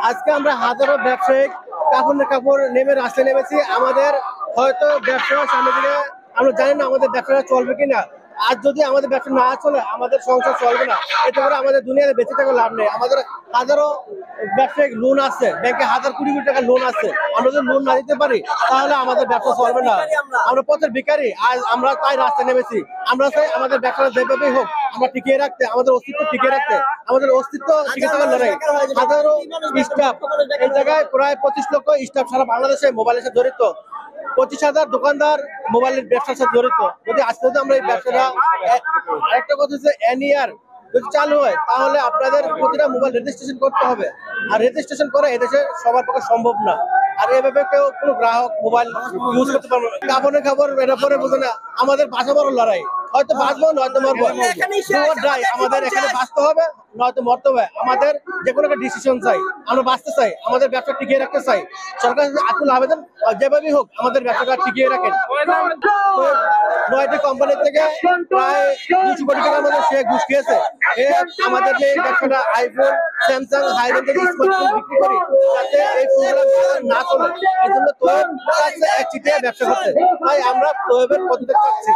আজকে আমরা হাজারো ব্যবসায়িক কাপড়ের কাপড় নেমে রাস্তায় নেমেছি। আমাদের হয়তো ব্যবসা সামনে দিকে আমরা জানি না আমাদের ব্যবসাটা চলবে কিনা। আর যদি আমাদের ব্যবসা না চলে আমাদের সংসার চলবে না। এতে করে আমাদের দুনিয়াতে বেঁচে থাকার লাভ নেই। আমাদের হাজারো ব্যবসায়িক লোন আছে, ব্যাংকে হাজার কোটি কোটি টাকা লোন আছে। আমরা যদি লোন না দিতে পারি তাহলে আমাদের ব্যবসা চলবে না। আমরা পথের ভিখারি, আজ আমরা তাই রাস্তায় নেমেছি। আমরা চাই আমাদের ব্যবসাটা যেভাবেই হোক আমরা টিকিয়ে রাখতে, আমাদের অস্তিত্ব টিকিয়ে রাখতে, আমাদের অস্তিত্ব টিকে থাকার লড়াই। হাজারো স্টাফ এই জায়গায় প্রায় 25 লক্ষ স্টাফ সারা বাংলাদেশে মোবাইলের সাথে জড়িত। 25,000 দোকানদার মোবাইলের ব্যবসার সাথে জড়িত। যদি আজকে যদি আমরা এই ব্যবসাটা আরেকটা কথা হচ্ছে এনইআর যদি চালু হয় তাহলে আপনাদের প্রতিটা মোবাইল রেজিস্ট্রেশন করতে হবে। আর রেজিস্ট্রেশন করা এদেশে সবার পক্ষে সম্ভব না। আর এভাবে কেউ কোনো গ্রাহক মোবাইল ইউজ করতে পারবে না। কাপড়ের খাবার এটা পরে বুঝে না। আমাদের বাঁচা বড় লড়াই, হয়তো বাঁচবো নয়তো মরবো। আমাদের এখানে বাঁচতে হবে নয়তো মরতে হবে। আমাদের যে কোনো একটা ডিসিশন চাই, আমরা বাঁচতে চাই, আমাদের ব্যবসা টিকিয়ে রাখতে চাই। সরকার আকুল আবেদন যেভাবেই হোক আমাদের ব্যবসাটা টিকিয়ে রাখেন। 9টি কোম্পানি থেকে প্রায় 200 কোটি টাকার মধ্যে সে ঘুষ খেয়েছে। আমাদের যে ব্যবসাটা আইফোন, স্যামসাং, হাইরেঞ্জ স্মার্টফোন বিক্রি করি যাতে এই ফোনগুলো না চলে, এই জন্য তোয়েব এক চিঠিয়ে ব্যবসা করছে। তাই আমরা তোয়েবের পদত্যাগ চাচ্ছি।